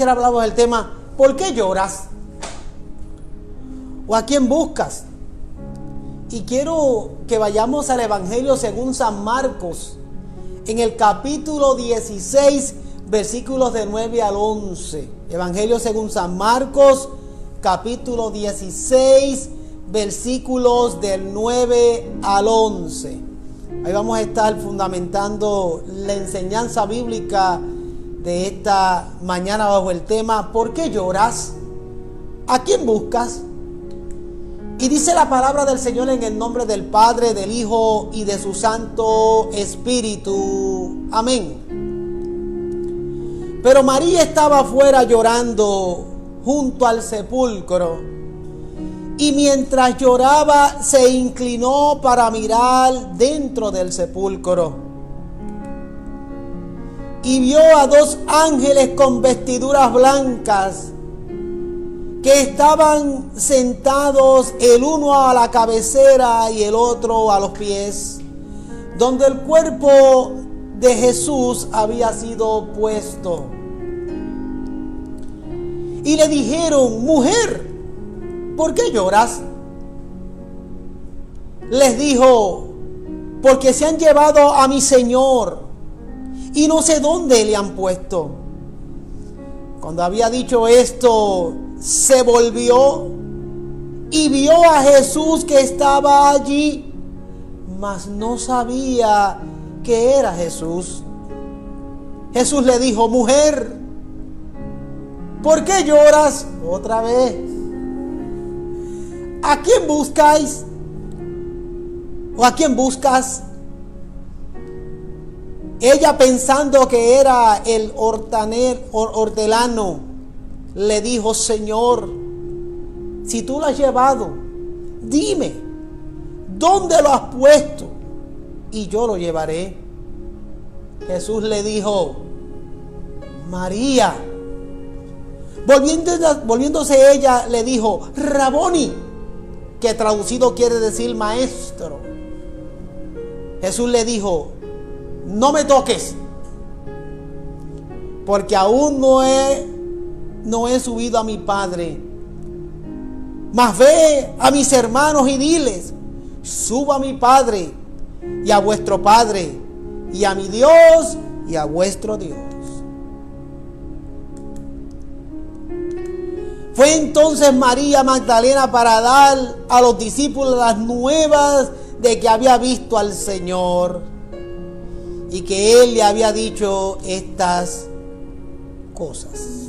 Hablamos del tema, ¿por qué lloras? ¿O a quién buscas? Y quiero que vayamos al Evangelio según San Marcos, en el capítulo 16, versículos de 9 al 11. Evangelio según San Marcos, capítulo 16, versículos del 9 al 11. Ahí vamos a estar fundamentando la enseñanza bíblica de esta mañana bajo el tema, ¿por qué lloras? ¿A quién buscas? Y dice la palabra del Señor en el nombre del Padre, del Hijo y de su Santo Espíritu. Amén. Pero María estaba afuera llorando junto al sepulcro, y mientras lloraba se inclinó para mirar dentro del sepulcro. Y vio a dos ángeles con vestiduras blancas que estaban sentados, el uno a la cabecera y el otro a los pies, donde el cuerpo de Jesús había sido puesto. Y le dijeron: mujer, ¿por qué lloras? Les dijo: porque se han llevado a mi Señor y no sé dónde le han puesto. Cuando había dicho esto, se volvió y vio a Jesús que estaba allí, mas no sabía que era Jesús. Jesús le dijo: mujer, ¿por qué lloras? Otra vez. ¿A quién buscáis? ¿O a quién buscas? Ella, pensando que era el hortelano, le dijo: Señor, si tú lo has llevado, dime, ¿dónde lo has puesto? Y yo lo llevaré. Jesús le dijo: María. Volviéndose ella, le dijo: Raboni, que traducido quiere decir maestro. Jesús le dijo: no me toques, porque aún no he subido a mi Padre. Mas ve a mis hermanos y diles: subo a mi Padre y a vuestro Padre, y a mi Dios y a vuestro Dios. Fue entonces María Magdalena para dar a los discípulos las nuevas de que había visto al Señor y que Él le había dicho estas cosas.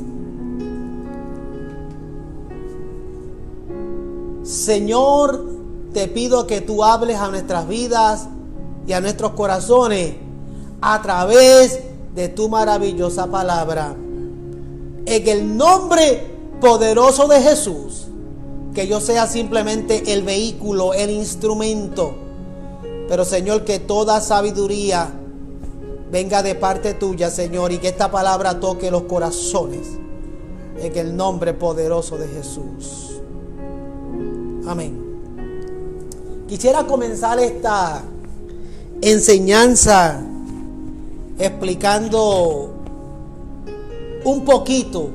Señor, te pido que tú hables a nuestras vidas y a nuestros corazones a través de tu maravillosa palabra. En el nombre poderoso de Jesús, que yo sea simplemente el vehículo, el instrumento, pero Señor, que toda sabiduría venga de parte tuya, Señor, y que esta palabra toque los corazones, en el nombre poderoso de Jesús. Amén. Quisiera comenzar esta enseñanza explicando un poquito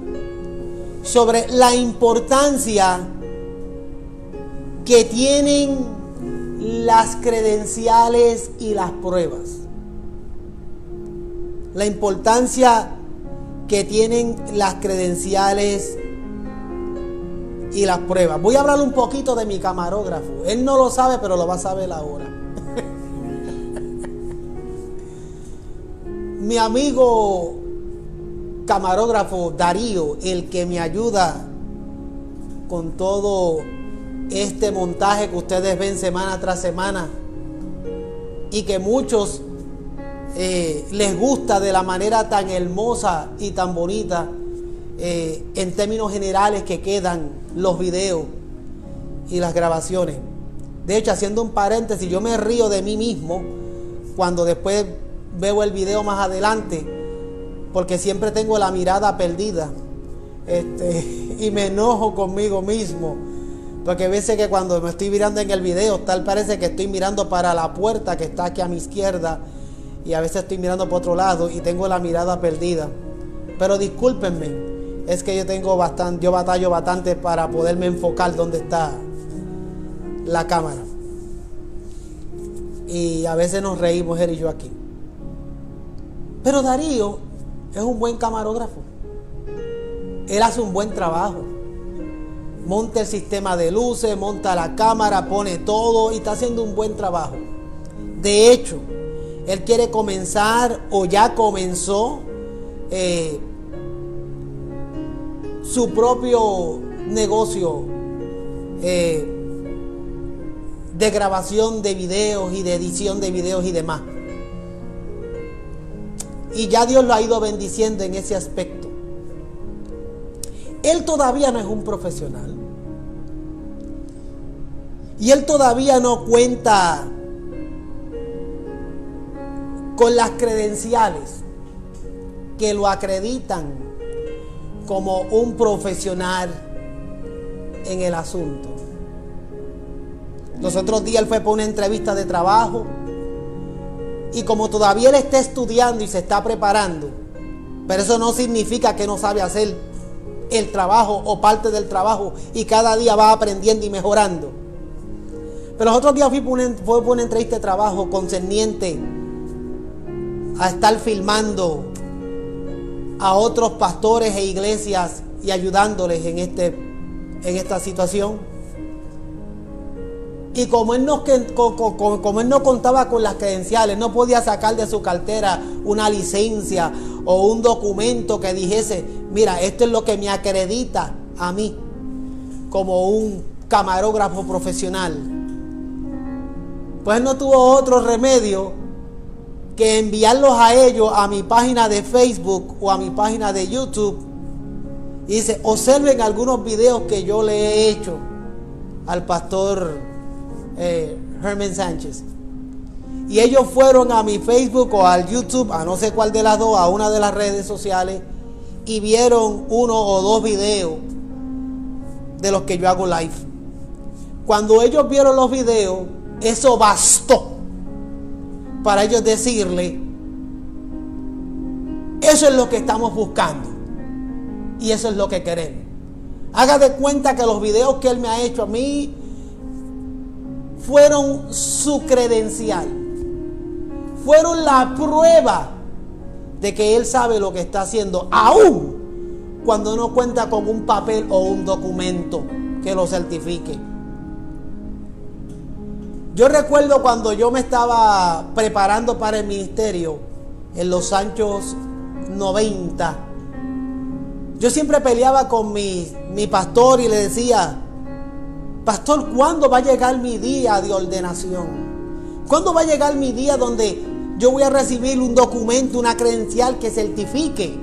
sobre la importancia que tienen las credenciales y las pruebas. La importancia que tienen las credenciales y las pruebas. Voy a hablar un poquito de mi camarógrafo. Él no lo sabe, pero lo va a saber ahora. Mi amigo camarógrafo Darío, el que me ayuda con todo este montaje que ustedes ven semana tras semana y que muchos les gusta de la manera tan hermosa y tan bonita, en términos generales, que quedan los videos y las grabaciones. De hecho, haciendo un paréntesis, yo me río de mí mismo cuando después veo el video más adelante, porque siempre tengo la mirada perdida, y me enojo conmigo mismo, porque a veces que cuando me estoy mirando en el video, tal parece que estoy mirando para la puerta que está aquí a mi izquierda, y a veces estoy mirando por otro lado y tengo la mirada perdida. Pero discúlpenme, es que yo batallo bastante para poderme enfocar donde está la cámara. Y a veces nos reímos él y yo aquí. Pero Darío es un buen camarógrafo. Él hace un buen trabajo. Monta el sistema de luces, monta la cámara, pone todo y está haciendo un buen trabajo. De hecho, él quiere comenzar o ya comenzó su propio negocio de grabación de videos y de edición de videos y demás. Y ya Dios lo ha ido bendiciendo en ese aspecto. Él todavía no es un profesional. Y él todavía no cuenta con las credenciales que lo acreditan como un profesional en el asunto. Los otros días él fue por una entrevista de trabajo y como todavía él está estudiando y se está preparando, pero eso no significa que no sabe hacer el trabajo o parte del trabajo y cada día va aprendiendo y mejorando. Pero los otros días fue por una entrevista de trabajo concerniente a estar filmando a otros pastores e iglesias y ayudándoles en esta situación. Y como él no contaba con las credenciales, no podía sacar de su cartera una licencia o un documento que dijese, mira, esto es lo que me acredita a mí como un camarógrafo profesional. Pues él no tuvo otro remedio que enviarlos a ellos a mi página de Facebook o a mi página de YouTube. Y dice, observen algunos videos que yo le he hecho al pastor Herman Sánchez. Y ellos fueron a mi Facebook o al YouTube, a no sé cuál de las dos, a una de las redes sociales, y vieron uno o dos videos de los que yo hago live. Cuando ellos vieron los videos, eso bastó para ellos decirle, eso es lo que estamos buscando y eso es lo que queremos. Haga de cuenta que los videos que él me ha hecho a mí fueron su credencial, fueron la prueba de que él sabe lo que está haciendo, aún cuando no cuenta con un papel o un documento que lo certifique. Yo recuerdo cuando yo me estaba preparando para el ministerio en los años 90, yo siempre peleaba con mi pastor y le decía, pastor, ¿cuándo va a llegar mi día de ordenación? ¿Cuándo va a llegar mi día donde yo voy a recibir un documento, una credencial que certifique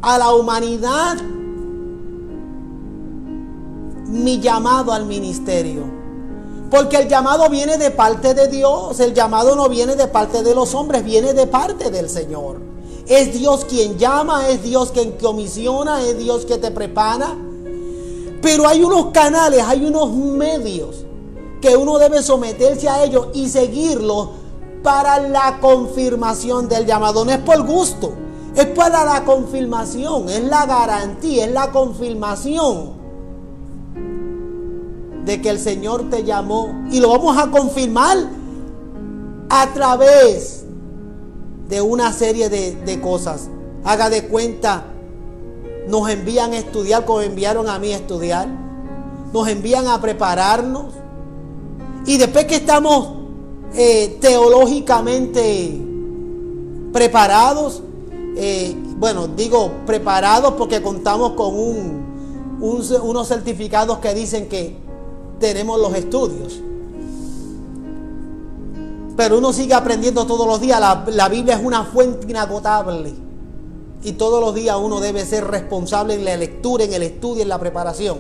a la humanidad mi llamado al ministerio? Porque el llamado viene de parte de Dios, el llamado no viene de parte de los hombres, viene de parte del Señor. Es Dios quien llama, es Dios quien comisiona, es Dios que te prepara. Pero hay unos canales, hay unos medios que uno debe someterse a ellos y seguirlos para la confirmación del llamado. No es por gusto, es para la confirmación, es la garantía, es la confirmación de que el Señor te llamó, y lo vamos a confirmar a través de una serie de cosas. Haga de cuenta, nos envían a estudiar como enviaron a mí a estudiar, nos envían a prepararnos, y después que estamos teológicamente preparados, preparados porque contamos con unos certificados que dicen que tenemos los estudios, pero uno sigue aprendiendo todos los días. La Biblia es una fuente inagotable y todos los días uno debe ser responsable en la lectura, en el estudio, en la preparación.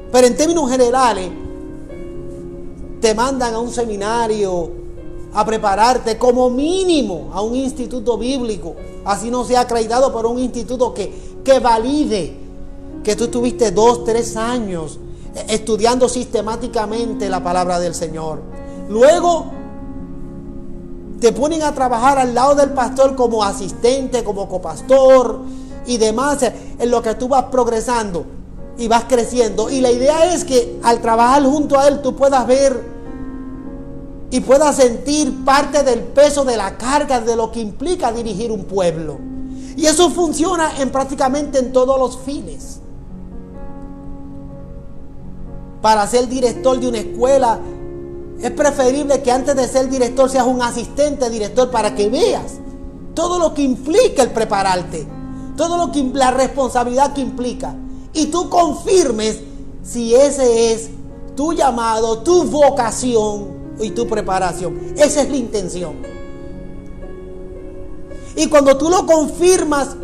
Pero en términos generales, te mandan a un seminario a prepararte como mínimo a un instituto bíblico, así no sea acreditado, pero un instituto que valide que tú tuviste 2, 3 años estudiando sistemáticamente la palabra del Señor. Luego te ponen a trabajar al lado del pastor como asistente, como copastor, y demás en lo que tú vas progresando y vas creciendo. Y la idea es que al trabajar junto a Él tú puedas ver y puedas sentir parte del peso de la carga de lo que implica dirigir un pueblo. Y eso funciona prácticamente en todos los fines. Para ser director de una escuela, es preferible que antes de ser director seas un asistente director, para que veas todo lo que implica el prepararte, todo lo que la responsabilidad que implica, y tú confirmes si ese es tu llamado, tu vocación y tu preparación. Esa es la intención. Y cuando tú lo confirmas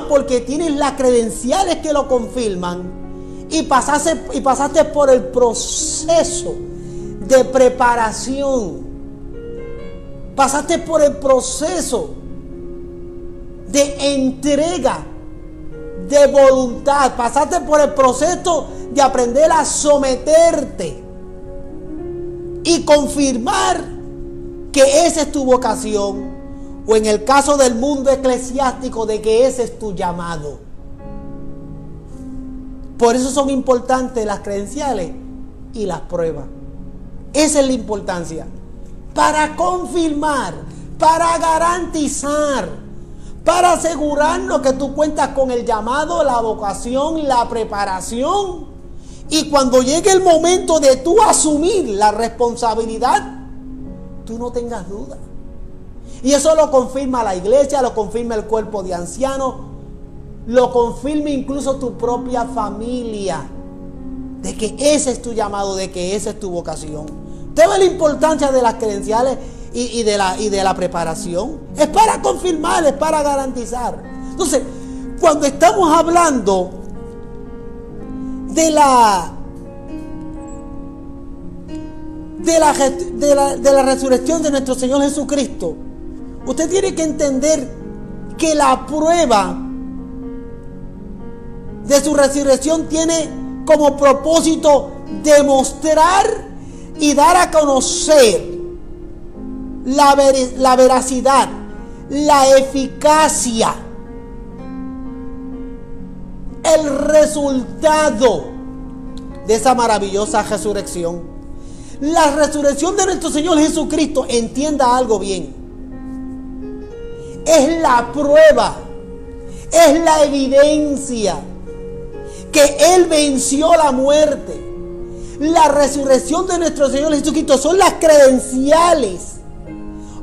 porque tienes las credenciales que lo confirman, y pasaste por el proceso de preparación, pasaste por el proceso de entrega, de voluntad, pasaste por el proceso de aprender a someterte y confirmar que esa es tu vocación, o en el caso del mundo eclesiástico, de que ese es tu llamado. Por eso son importantes las credenciales y las pruebas. Esa es la importancia. Para confirmar, para garantizar, para asegurarnos que tú cuentas con el llamado, la vocación, la preparación. Y cuando llegue el momento de tú asumir la responsabilidad, tú no tengas duda. Y eso lo confirma la iglesia, lo confirma el cuerpo de ancianos, lo confirma incluso tu propia familia, de que ese es tu llamado, de que esa es tu vocación. ¿Te ve la importancia de las credenciales y de la preparación? Es para confirmar, es para garantizar. Entonces, cuando estamos hablando de la resurrección de nuestro Señor Jesucristo, usted tiene que entender que la prueba de su resurrección tiene como propósito demostrar y dar a conocer la veracidad, la eficacia, el resultado de esa maravillosa resurrección. La resurrección de nuestro Señor Jesucristo, entienda algo bien, es la prueba, es la evidencia que Él venció la muerte. La resurrección de nuestro Señor Jesucristo son las credenciales,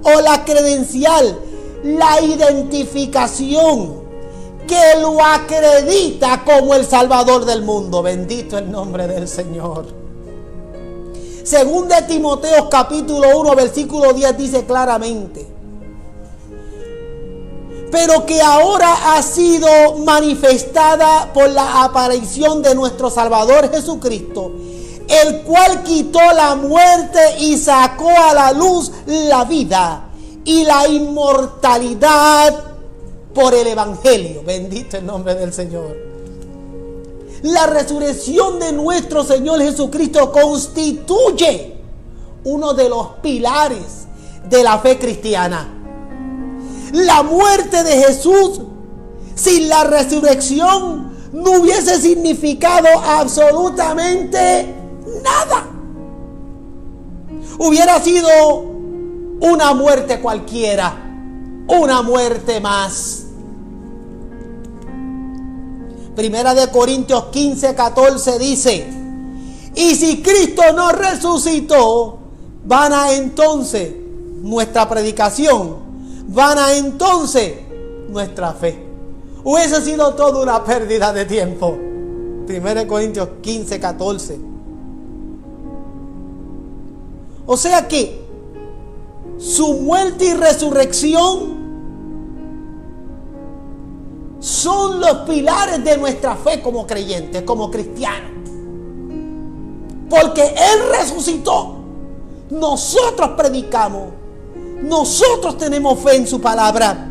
o la credencial, la identificación que lo acredita como el Salvador del mundo. Bendito el nombre del Señor. Según de Timoteo capítulo 1 versículo 10 dice claramente: pero que ahora ha sido manifestada por la aparición de nuestro Salvador Jesucristo, el cual quitó la muerte y sacó a la luz la vida y la inmortalidad por el Evangelio. Bendito el nombre del Señor. La resurrección de nuestro Señor Jesucristo constituye uno de los pilares de la fe cristiana. La muerte de Jesús sin la resurrección no hubiese significado absolutamente nada. Hubiera sido una muerte cualquiera, una muerte más. Primera de Corintios 15:14 dice: y si Cristo no resucitó, vana entonces nuestra predicación, vana entonces nuestra fe. Hubiese sido toda una pérdida de tiempo. 1 Corintios 15:14. O sea que su muerte y resurrección son los pilares de nuestra fe como creyentes, como cristianos. Porque Él resucitó, nosotros predicamos, nosotros tenemos fe en su palabra.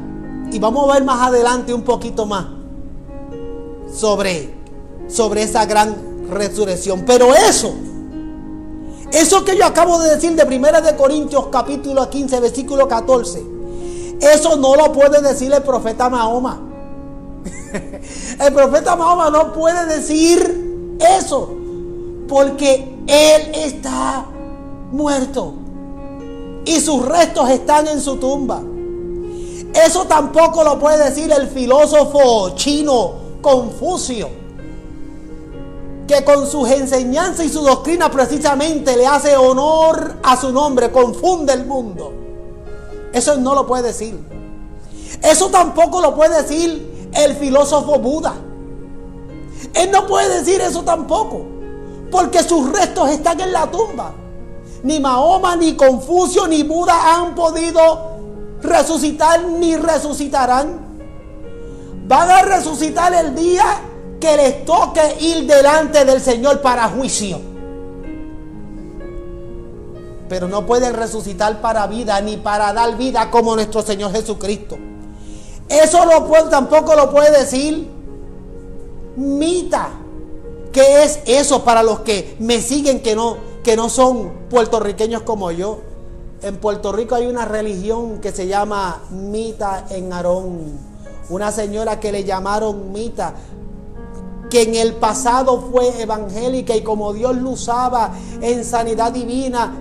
Y vamos a ver más adelante un poquito más sobre esa gran resurrección. Pero eso que yo acabo de decir de 1 de Corintios capítulo 15 versículo 14, Eso no lo puede decir el profeta Mahoma. El profeta Mahoma no puede decir eso, porque él está muerto y sus restos están en su tumba. Eso tampoco lo puede decir el filósofo chino Confucio, que con sus enseñanzas y su doctrina precisamente le hace honor a su nombre, confunde el mundo. Eso no lo puede decir. Eso tampoco lo puede decir el filósofo Buda. Él no puede decir eso tampoco, porque sus restos están en la tumba. Ni Mahoma, ni Confucio, ni Buda han podido resucitar, ni resucitarán. Van a resucitar el día que les toque ir delante del Señor para juicio. Pero no pueden resucitar para vida, ni para dar vida como nuestro Señor Jesucristo. Eso tampoco lo puede decir Mita. ¿Qué es eso para los que me siguen que no son puertorriqueños como yo? En Puerto Rico hay una religión que se llama Mita en Aarón. Una señora que le llamaron Mita, que en el pasado fue evangélica, y como Dios lo usaba en sanidad divina,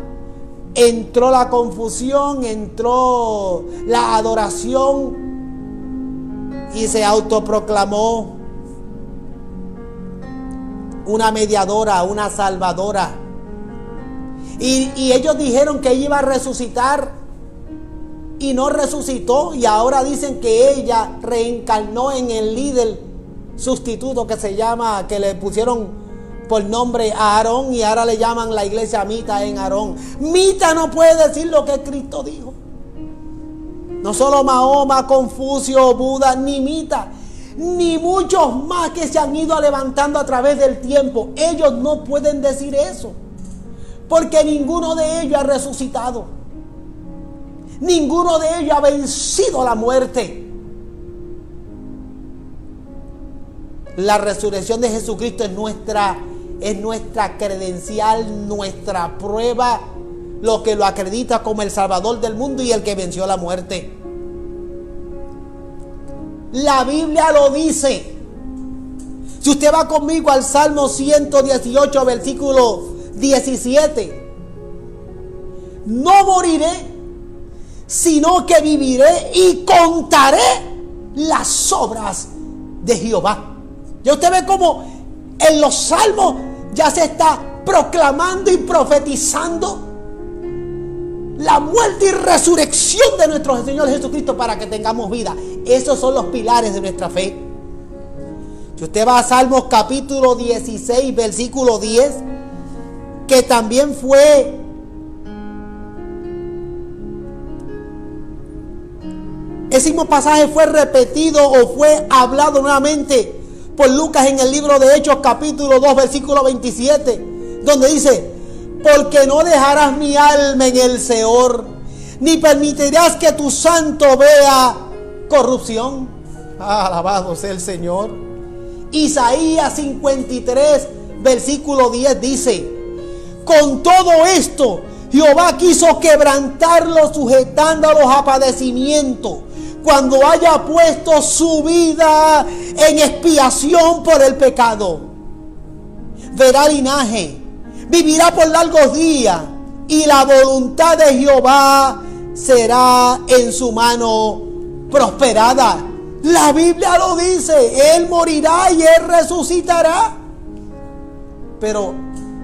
entró la confusión, entró la adoración y se autoproclamó una mediadora, una salvadora. Y ellos dijeron que ella iba a resucitar y no resucitó, y ahora dicen que ella reencarnó en el líder sustituto que le pusieron por nombre a Aarón, y ahora le llaman la iglesia Mita en Aarón. Mita no puede decir lo que Cristo dijo. No solo Mahoma, Confucio, Buda, ni Mita, ni muchos más que se han ido levantando a través del tiempo. Ellos no pueden decir eso, porque ninguno de ellos ha resucitado. Ninguno de ellos ha vencido la muerte. La resurrección de Jesucristo es nuestra credencial, nuestra prueba, lo que lo acredita como el Salvador del mundo y el que venció la muerte. La Biblia lo dice. Si usted va conmigo al Salmo 118, versículo 17. No moriré, sino que viviré y contaré las obras de Jehová. Ya usted ve cómo en los salmos ya se está proclamando y profetizando la muerte y resurrección de nuestro Señor Jesucristo para que tengamos vida. Esos son los pilares de nuestra fe. Si usted va a Salmos capítulo 16, versículo 10, que también ese mismo pasaje fue repetido o fue hablado nuevamente por Lucas en el libro de Hechos capítulo 2 versículo 27, donde dice: porque no dejarás mi alma en el Seol, ni permitirás que tu santo vea corrupción. Alabado sea el Señor. Isaías 53 versículo 10 dice: con todo esto Jehová quiso quebrantarlos, sujetándolos a padecimiento, cuando haya puesto su vida en expiación por el pecado. Verá linaje, vivirá por largos días, y la voluntad de Jehová será en su mano prosperada. La Biblia lo dice, Él morirá y Él resucitará. Pero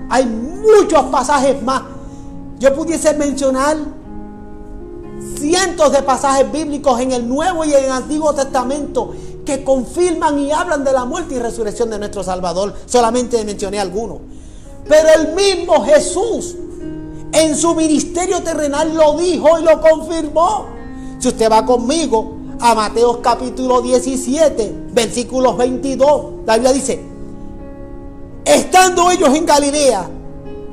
hay muchos pasajes más. Yo pudiese mencionar cientos de pasajes bíblicos en el Nuevo y en el Antiguo Testamento que confirman y hablan de la muerte y resurrección de nuestro Salvador. Solamente mencioné algunos. Pero el mismo Jesús en su ministerio terrenal lo dijo y lo confirmó. Si usted va conmigo a Mateo capítulo 17, versículos 22, la Biblia dice: estando ellos en Galilea,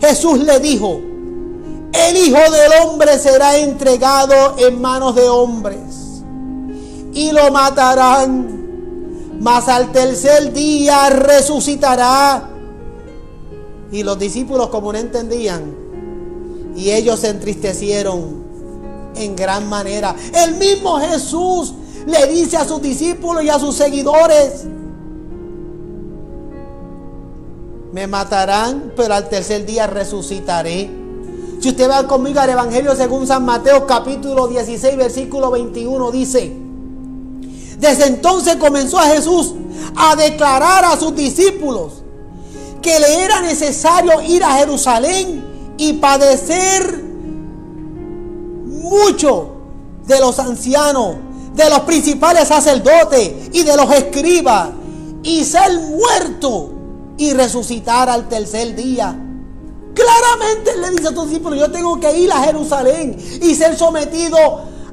Jesús le dijo: el Hijo del Hombre será entregado en manos de hombres y lo matarán, mas al tercer día resucitará. Y los discípulos, como no entendían, y ellos se entristecieron en gran manera. El mismo Jesús le dice a sus discípulos y a sus seguidores: me matarán, pero al tercer día resucitaré. Si usted va conmigo al Evangelio según San Mateo, capítulo 16, versículo 21, dice: desde entonces comenzó a Jesús a declarar a sus discípulos que le era necesario ir a Jerusalén y padecer mucho de los ancianos, de los principales sacerdotes y de los escribas, y ser muerto y resucitar al tercer día. Claramente le dice a sus discípulos: yo tengo que ir a Jerusalén y ser sometido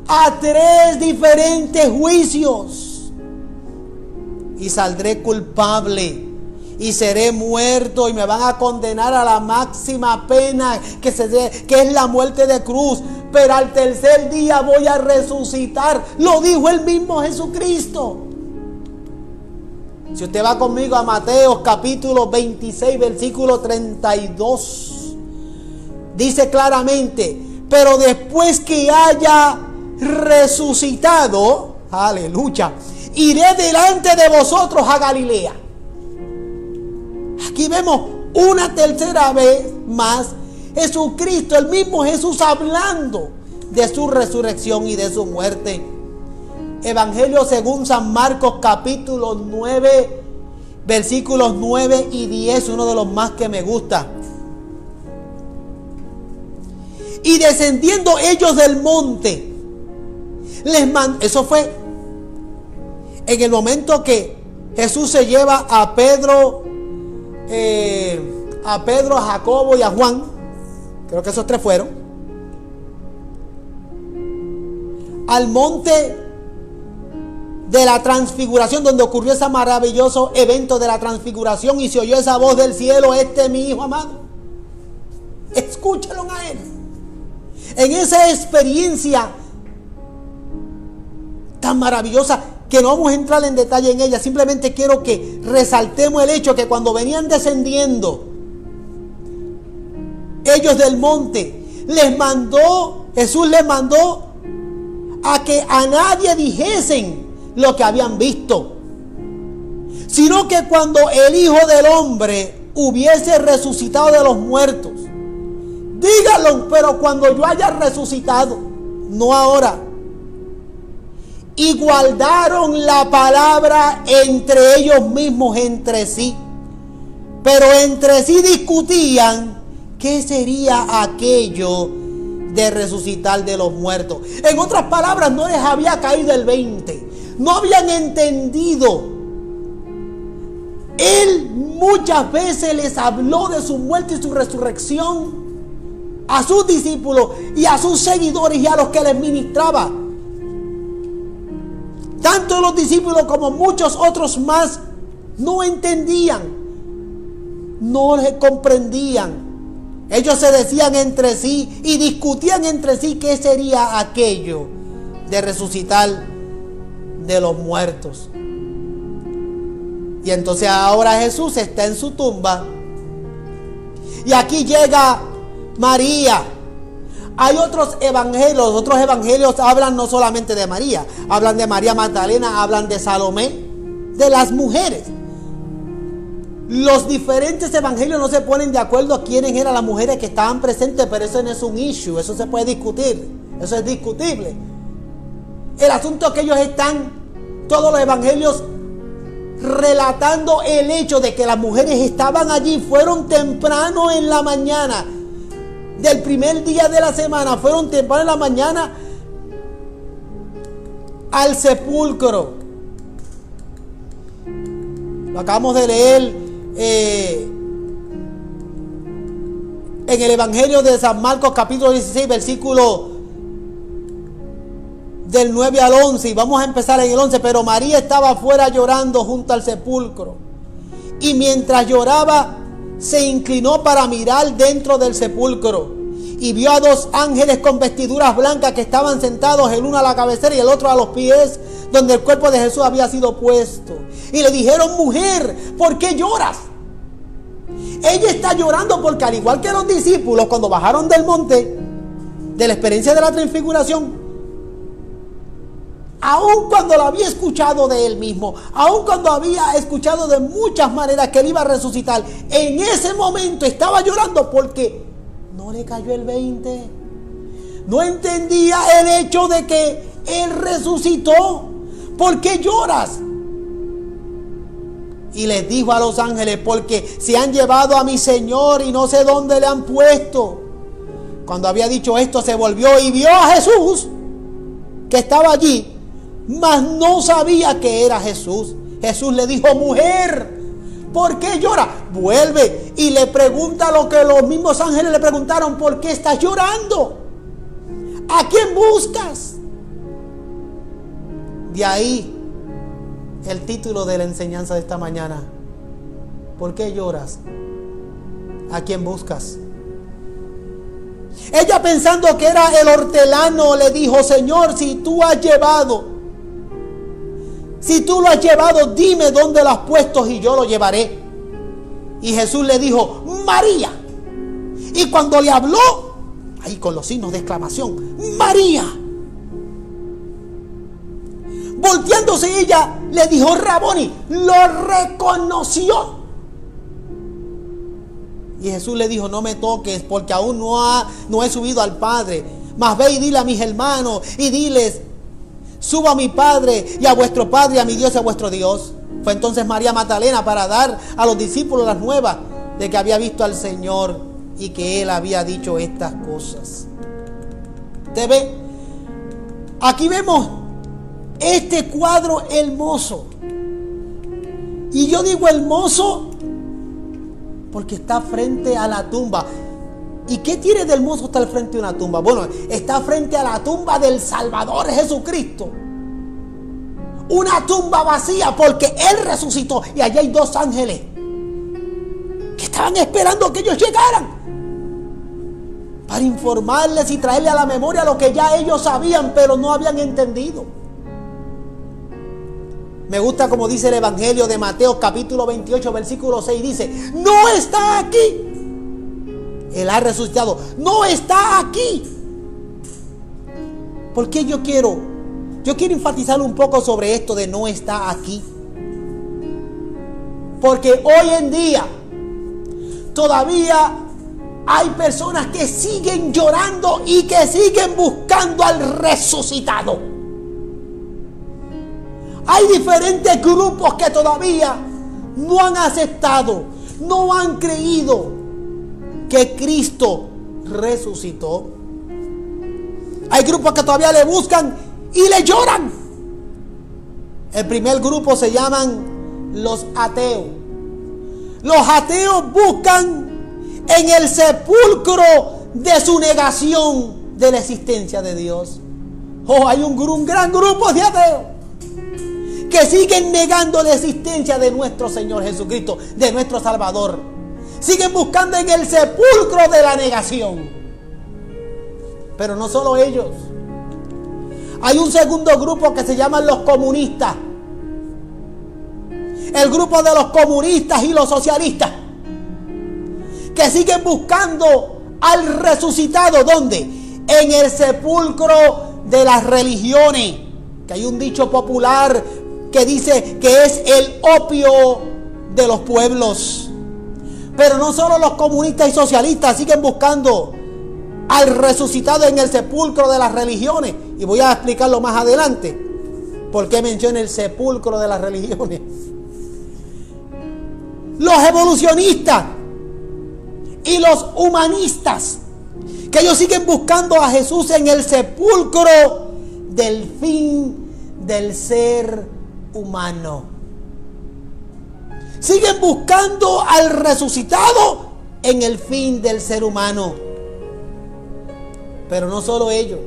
a 3 diferentes juicios, y saldré culpable y seré muerto, y me van a condenar a la máxima pena que es la muerte de cruz, pero al tercer día voy a resucitar. Lo dijo el mismo Jesucristo. Si usted va conmigo a Mateo capítulo 26, versículo 32, dice claramente: pero después que haya resucitado, aleluya, iré delante de vosotros a Galilea. Aquí vemos una tercera vez más Jesucristo, el mismo Jesús, hablando de su resurrección y de su muerte. Evangelio según San Marcos capítulo 9, versículos 9 y 10, uno de los más que me gusta. Y descendiendo ellos del monte, eso fue en el momento que Jesús se lleva a Pedro, a Jacobo y a Juan. Creo que esos 3 fueron al monte de la transfiguración, donde ocurrió ese maravilloso evento de la transfiguración, y se oyó esa voz del cielo: este es mi hijo amado, escúchalo a él. En esa experiencia tan maravillosa, que no vamos a entrar en detalle en ella, simplemente quiero que resaltemos el hecho que cuando venían descendiendo ellos del monte, Jesús les mandó a que a nadie dijesen lo que habían visto, sino que cuando el Hijo del Hombre hubiese resucitado de los muertos, díganlo, pero cuando yo haya resucitado, no ahora. Y guardaron la palabra entre ellos mismos, entre sí, pero entre sí discutían qué sería aquello de resucitar de los muertos. En otras palabras, no les había caído el 20, no habían entendido. Él muchas veces les habló de su muerte y su resurrección a sus discípulos y a sus seguidores y a los que les ministraba. Tanto los discípulos como muchos otros más no entendían, no les comprendían. Ellos se decían entre sí y discutían entre sí qué sería aquello de resucitar de los muertos. Y entonces ahora Jesús está en su tumba, y aquí llega María. Hay otros evangelios hablan no solamente de María, hablan de María Magdalena, hablan de Salomé, de las mujeres. Los diferentes evangelios no se ponen de acuerdo a quiénes eran las mujeres que estaban presentes, pero eso no es un issue, eso se puede discutir, eso es discutible. El asunto es que ellos están, todos los evangelios, relatando el hecho de que las mujeres estaban allí, fueron temprano en la mañana del primer día de la semana, fueron temprano en la mañana al sepulcro. Lo acabamos de leer en el Evangelio de San Marcos capítulo 16, versículo del 9 al 11, y vamos a empezar en el 11. Pero María estaba afuera llorando junto al sepulcro, y mientras lloraba se inclinó para mirar dentro del sepulcro, y vio a 2 ángeles con vestiduras blancas que estaban sentados, el uno a la cabecera y el otro a los pies, donde el cuerpo de Jesús había sido puesto. Y le dijeron: mujer, ¿por qué lloras? Ella está llorando porque, al igual que los discípulos, cuando bajaron del monte, de la experiencia de la transfiguración, aun cuando lo había escuchado de él mismo, aun cuando había escuchado de muchas maneras que él iba a resucitar, en ese momento estaba llorando porque no le cayó el 20. No entendía el hecho de que él resucitó. ¿Por qué lloras? Y les dijo a los ángeles: porque se han llevado a mi Señor y no sé dónde le han puesto. Cuando había dicho esto, se volvió y vio a Jesús que estaba allí, mas no sabía que era Jesús. Jesús le dijo: mujer, ¿por qué llora? Vuelve y le pregunta lo que los mismos ángeles le preguntaron: ¿por qué estás llorando? ¿A quién buscas? De ahí el título de la enseñanza de esta mañana: ¿por qué lloras? ¿A quién buscas? Ella, pensando que era el hortelano, le dijo: Señor, si tú lo has llevado, dime dónde lo has puesto y yo lo llevaré. Y Jesús le dijo: María. Y cuando le habló, ahí con los signos de exclamación, María, volteándose ella, le dijo: Raboni. Lo reconoció. Y Jesús le dijo: no me toques, porque aún no he subido al Padre. Mas ve y dile a mis hermanos y diles: subo a mi Padre y a vuestro Padre, y a mi Dios y a vuestro Dios. Fue entonces María Magdalena para dar a los discípulos las nuevas de que había visto al Señor y que Él había dicho estas cosas. ¿Te ve? Aquí vemos este cuadro hermoso. Y yo digo hermoso porque está frente a la tumba. ¿Y qué tiene de hermoso estar frente a una tumba? Bueno, está frente a la tumba del Salvador Jesucristo. Una tumba vacía porque Él resucitó. Y allá hay dos ángeles que estaban esperando que ellos llegaran para informarles y traerle a la memoria lo que ya ellos sabían, pero no habían entendido. Me gusta como dice el Evangelio de Mateo capítulo 28 versículo 6. Dice: no está aquí. Él ha resucitado. No está aquí. Porque yo quiero enfatizar un poco sobre esto de no está aquí. Porque hoy en día todavía hay personas que siguen llorando y que siguen buscando al resucitado. Hay diferentes grupos que todavía no han aceptado, no han creído que Cristo resucitó. Hay grupos que todavía le buscan y le lloran. El primer grupo se llaman los ateos. Los ateos buscan en el sepulcro de su negación de la existencia de Dios. Hay un gran grupo de ateos que siguen negando la existencia de nuestro Señor Jesucristo, de nuestro Salvador. Siguen buscando en el sepulcro de la negación. Pero no solo ellos. Hay un segundo grupo que se llaman los comunistas. El grupo de los comunistas y los socialistas, que siguen buscando al resucitado. ¿Dónde? En el sepulcro de las religiones. Que hay un dicho popular que dice que es el opio de los pueblos. Pero no solo los comunistas y socialistas siguen buscando al resucitado en el sepulcro de las religiones. Y voy a explicarlo más adelante por qué menciona el sepulcro de las religiones. Los evolucionistas y los humanistas, que ellos siguen buscando a Jesús en el sepulcro del fin del ser humano. Siguen buscando al resucitado en el fin del ser humano. Pero no solo ellos.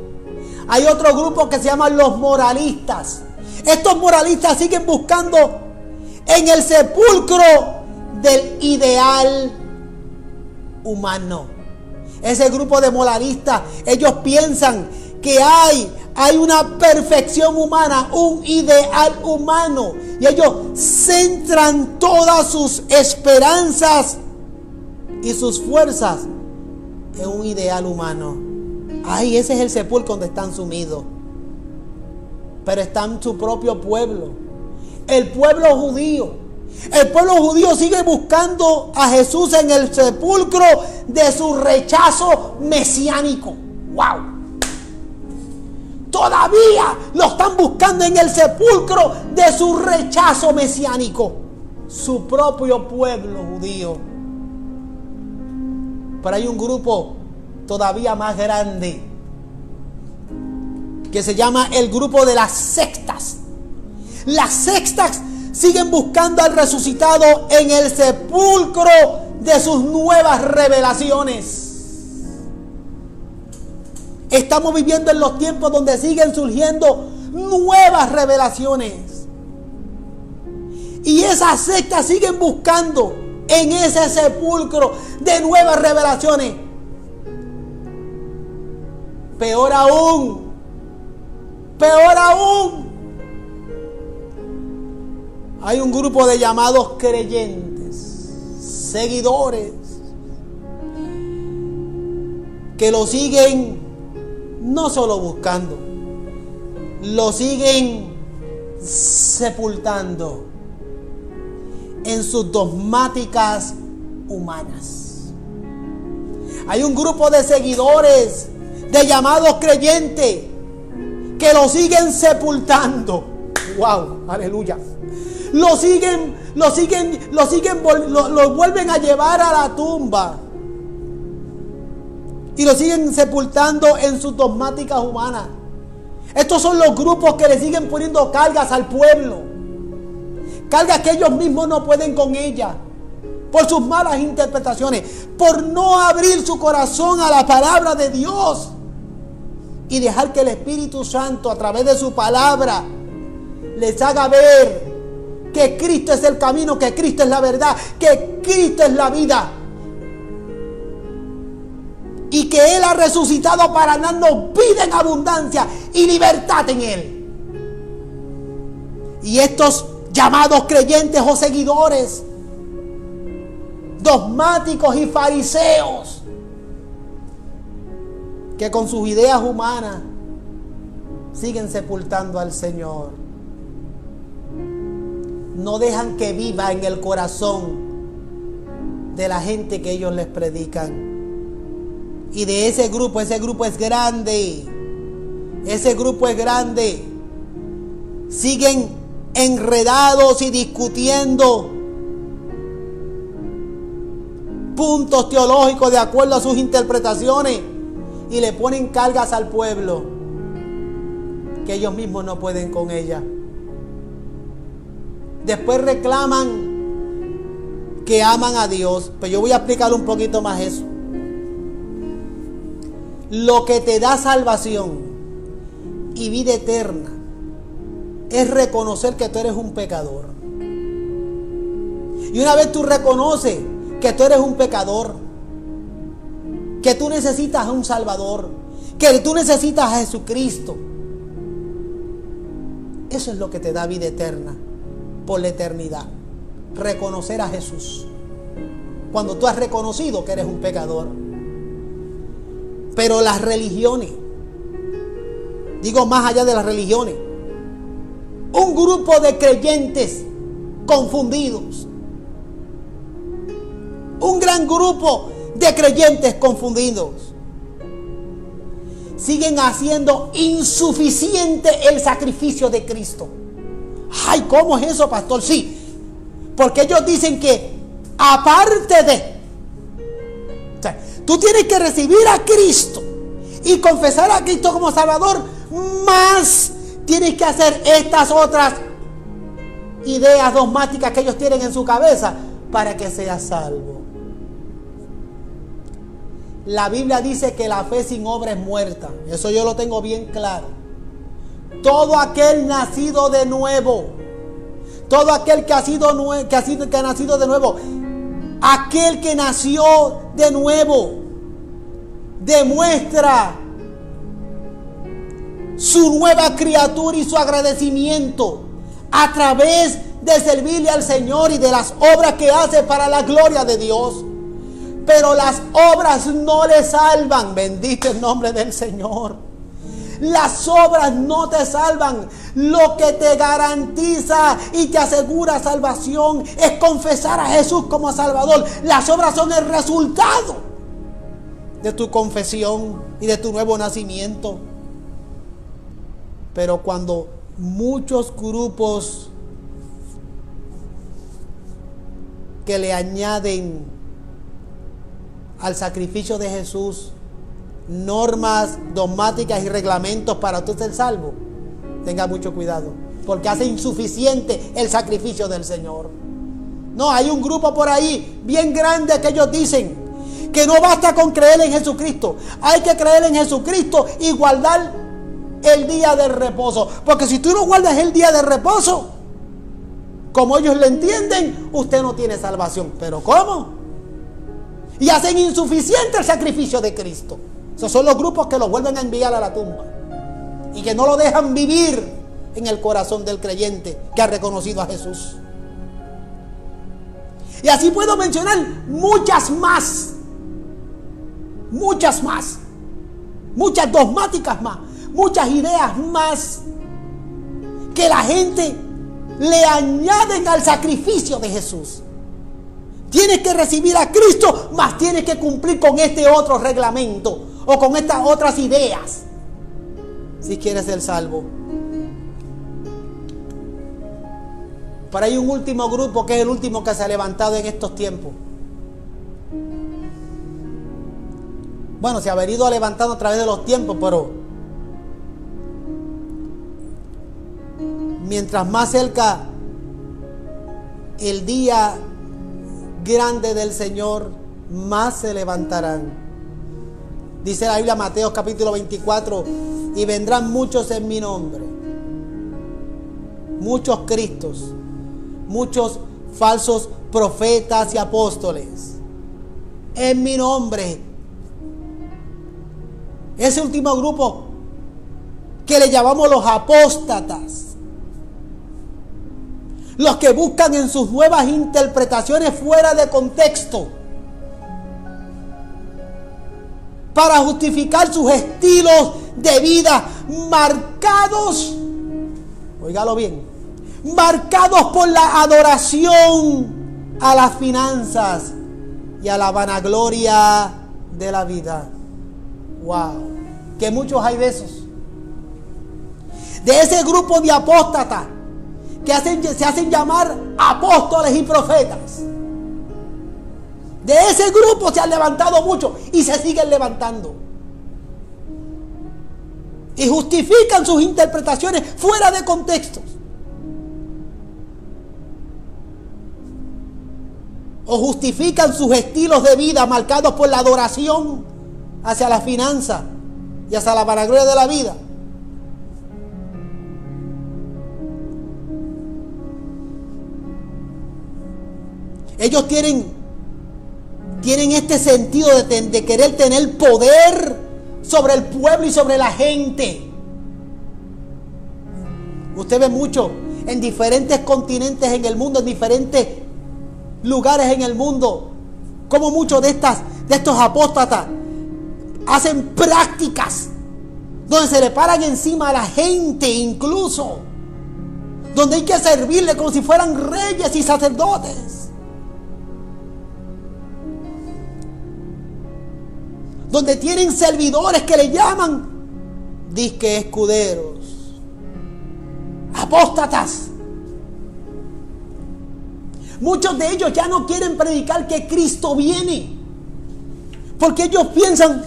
Hay otro grupo que se llaman los moralistas. Estos moralistas siguen buscando en el sepulcro del ideal humano. Ese grupo de moralistas, ellos piensan que hay una perfección humana, un ideal humano, y ellos centran todas sus esperanzas y sus fuerzas en un ideal humano. Ay, ese es el sepulcro donde están sumidos. Pero está en su propio pueblo. El pueblo judío. El pueblo judío sigue buscando a Jesús en el sepulcro de su rechazo mesiánico. ¡Wow! Todavía lo están buscando en el sepulcro de su rechazo mesiánico. Su propio pueblo judío. Pero hay un grupo todavía más grande que se llama el grupo de las sectas. Las sectas siguen buscando al resucitado en el sepulcro de sus nuevas revelaciones. Estamos viviendo en los tiempos donde siguen surgiendo nuevas revelaciones. Y esas sectas siguen buscando en ese sepulcro de nuevas revelaciones. Peor aún. Hay un grupo de llamados creyentes, seguidores, que lo siguen no solo buscando, lo siguen sepultando en sus dogmáticas humanas. Hay un grupo de seguidores, de llamados creyentes, que lo siguen sepultando. ¡Wow! ¡Aleluya! Lo vuelven a llevar a la tumba. Y lo siguen sepultando en sus dogmáticas humanas. Estos son los grupos que le siguen poniendo cargas al pueblo. Cargas que ellos mismos no pueden con ellas. Por sus malas interpretaciones. Por no abrir su corazón a la palabra de Dios. Y dejar que el Espíritu Santo a través de su palabra les haga ver que Cristo es el camino, que Cristo es la verdad, que Cristo es la vida. Y que Él ha resucitado para darnos vida en abundancia y libertad en Él. Y estos llamados creyentes o seguidores, dogmáticos y fariseos, que con sus ideas humanas siguen sepultando al Señor. No dejan que viva en el corazón de la gente que ellos les predican. Y de ese grupo es grande. Ese grupo es grande. Siguen enredados y discutiendo puntos teológicos de acuerdo a sus interpretaciones. Y le ponen cargas al pueblo que ellos mismos no pueden con ella. Después reclaman que aman a Dios. Pero yo voy a explicar un poquito más eso. Lo que te da salvación y vida eterna es reconocer que tú eres un pecador. Y una vez tú reconoces que tú eres un pecador, que tú necesitas a un Salvador, que tú necesitas a Jesucristo, eso es lo que te da vida eterna por la eternidad. Reconocer a Jesús. Cuando tú has reconocido que eres un pecador. Pero las religiones, digo más allá de las religiones, un grupo de creyentes confundidos, un gran grupo de creyentes confundidos, siguen haciendo insuficiente el sacrificio de Cristo. Ay, ¿cómo es eso, pastor? Sí, porque ellos dicen que aparte de, o sea, tú tienes que recibir a Cristo y confesar a Cristo como Salvador, más tienes que hacer estas otras ideas dogmáticas que ellos tienen en su cabeza para que seas salvo. La Biblia dice que la fe sin obra es muerta. Eso yo lo tengo bien claro. Todo aquel nacido de nuevo, todo aquel que ha nacido de nuevo, aquel que nació de nuevo, demuestra su nueva criatura y su agradecimiento a través de servirle al Señor y de las obras que hace para la gloria de Dios. pero las obras no le salvan. Bendito el nombre del Señor. Las obras no te salvan. Lo que te garantiza y te asegura salvación es confesar a Jesús como Salvador. Las obras son el resultado de tu confesión y de tu nuevo nacimiento. Pero cuando muchos grupos que le añaden al sacrificio de Jesús normas dogmáticas y reglamentos para usted ser salvo, tenga mucho cuidado, porque hace insuficiente el sacrificio del Señor. No, hay un grupo por ahí bien grande que ellos dicen que no basta con creer en Jesucristo, hay que creer en Jesucristo y guardar el día del reposo, porque si tú no guardas el día de reposo, como ellos le entienden, usted no tiene salvación. ¿Pero cómo? Y hacen insuficiente el sacrificio de Cristo. Esos son los grupos que lo vuelven a enviar a la tumba y que no lo dejan vivir en el corazón del creyente que ha reconocido a Jesús. Y así puedo mencionar muchas más, muchas dogmáticas más, muchas ideas más que la gente le añaden al sacrificio de Jesús. Tienes que recibir a Cristo, mas tienes que cumplir con este otro reglamento o con estas otras ideas si quieres ser salvo. Pero hay un último grupo que es el último que se ha levantado en estos tiempos. Bueno, se ha venido levantando a través de los tiempos, pero mientras más cerca el día grande del Señor, más se levantarán. Dice la Biblia, Mateo capítulo 24, y vendrán muchos en mi nombre, muchos Cristos, muchos falsos profetas y apóstoles, en mi nombre. Ese último grupo que le llamamos los apóstatas, los que buscan en sus nuevas interpretaciones fuera de contexto para justificar sus estilos de vida marcados, óigalo bien, marcados por la adoración a las finanzas y a la vanagloria de la vida. Wow, que muchos hay de esos, de ese grupo de apóstatas que se hacen llamar apóstoles y profetas. De ese grupo se han levantado muchos y se siguen levantando. Y justifican sus interpretaciones fuera de contextos. O justifican sus estilos de vida marcados por la adoración hacia la finanza y hacia la vanagloria de la vida. Ellos tienen este sentido de querer tener poder sobre el pueblo y sobre la gente. Usted ve mucho en diferentes continentes en el mundo, en diferentes lugares en el mundo, como muchos de estos apóstatas hacen prácticas donde se le paran encima a la gente, incluso donde hay que servirle como si fueran reyes y sacerdotes, donde tienen servidores que le llaman disque escuderos, apóstatas. Muchos de ellos ya no quieren predicar que Cristo viene, porque ellos piensan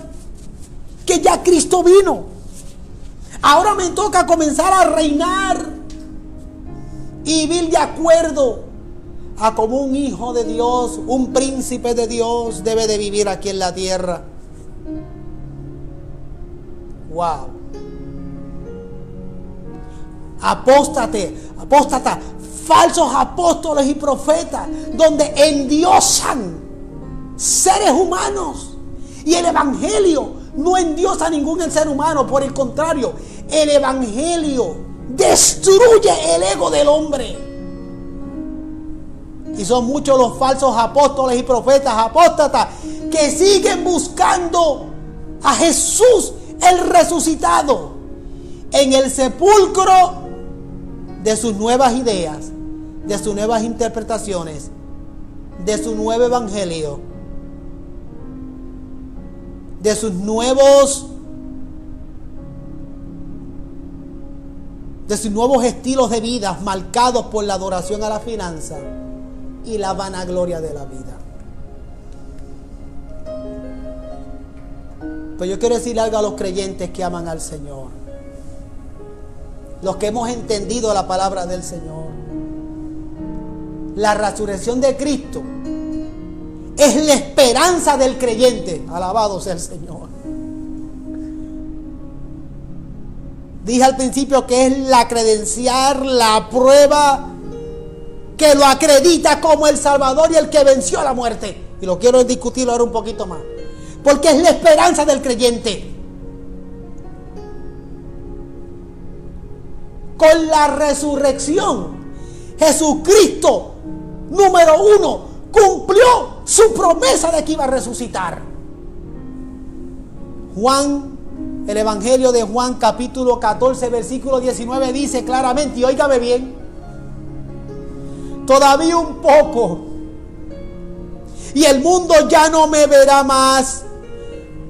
que ya Cristo vino. Ahora me toca comenzar a reinar y vivir de acuerdo a como un hijo de Dios, un príncipe de Dios debe de vivir aquí en la tierra. Wow. Apóstata, falsos apóstoles y profetas, donde endiosan seres humanos. Y el evangelio no endiosa a ningún ser humano, por el contrario, el evangelio destruye el ego del hombre. Y son muchos los falsos apóstoles y profetas apóstatas que siguen buscando a Jesús el resucitado en el sepulcro de sus nuevas ideas, de sus nuevas interpretaciones, de su nuevo evangelio, de sus nuevos estilos de vida marcados por la adoración a la finanza y la vanagloria de la vida. Pero yo quiero decirle algo a los creyentes que aman al Señor, los que hemos entendido la palabra del Señor. La resurrección de Cristo es la esperanza del creyente. Alabado sea el Señor. Dije al principio que es la credencial, la prueba que lo acredita como el Salvador y el que venció a la muerte. Y lo quiero discutir ahora un poquito más, porque es la esperanza del creyente. Con la resurrección, Jesucristo, número 1, cumplió su promesa de que iba a resucitar. Juan, el Evangelio de Juan, capítulo 14, versículo 19, dice claramente, y óigame bien: todavía un poco, y el mundo ya no me verá más,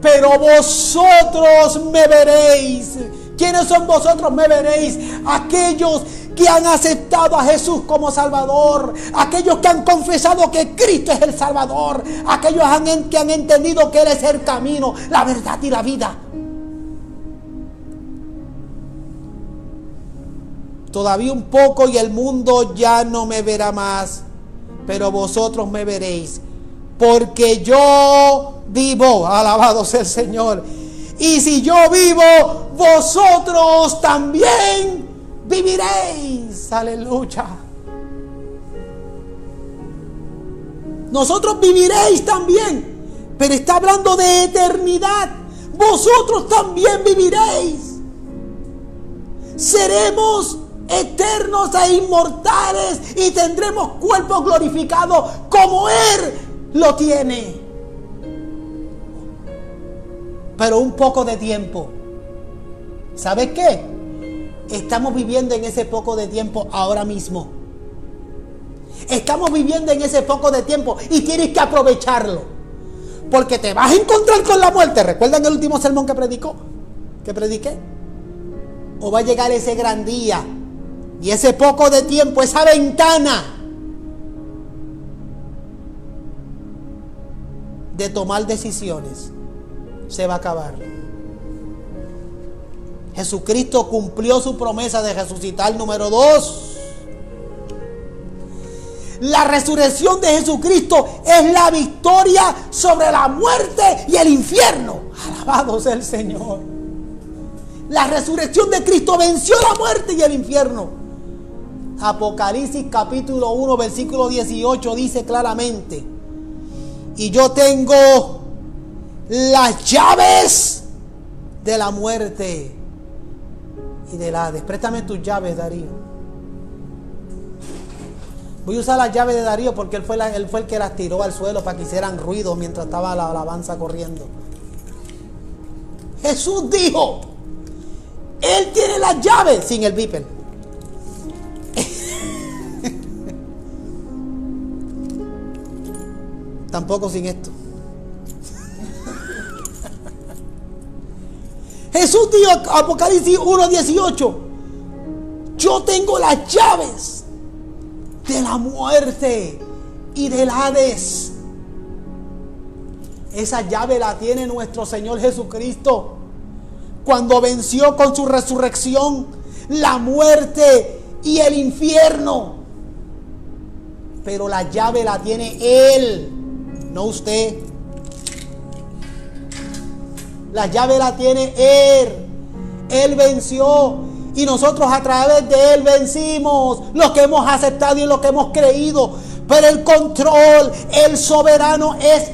pero vosotros me veréis. ¿Quiénes son vosotros? Me veréis. Aquellos que han aceptado a Jesús como Salvador, aquellos que han confesado que Cristo es el Salvador, aquellos que han entendido que Él es el camino, la verdad y la vida. Todavía un poco y el mundo ya no me verá más, pero vosotros me veréis, porque yo vivo. Alabado sea el Señor. Y si yo vivo, vosotros también viviréis. Aleluya. Nosotros viviréis también, pero está hablando de eternidad. Vosotros también viviréis. Seremos eternos e inmortales y tendremos cuerpos glorificados como Él lo tiene. Pero un poco de tiempo. ¿Sabes qué? Estamos viviendo en ese poco de tiempo ahora mismo. Estamos viviendo en ese poco de tiempo y tienes que aprovecharlo, porque te vas a encontrar con la muerte. ¿Recuerdan el último sermón que prediqué? O va a llegar ese gran día, y ese poco de tiempo, esa ventana de tomar decisiones, se va a acabar. Jesucristo cumplió su promesa de resucitar. Número 2, la resurrección de Jesucristo es la victoria sobre la muerte y el infierno. Alabado sea el Señor. La resurrección de Cristo venció la muerte y el infierno. Apocalipsis capítulo 1 versículo 18 dice claramente: y yo tengo las llaves de la muerte y del Hades. Préstame tus llaves, Darío. Voy a usar las llaves de Darío porque él fue el que las tiró al suelo para que hicieran ruido mientras estaba la alabanza corriendo. Jesús dijo: Él tiene las llaves, sin el beeper. Tampoco sin esto. Jesús dijo, Apocalipsis 1:18: yo tengo las llaves de la muerte y del Hades. Esa llave la tiene nuestro Señor Jesucristo cuando venció con su resurrección la muerte y el infierno. Pero la llave la tiene Él, no usted. La llave la tiene Él. Él venció y nosotros a través de Él vencimos, los que hemos aceptado y los que hemos creído. Pero el control, el soberano es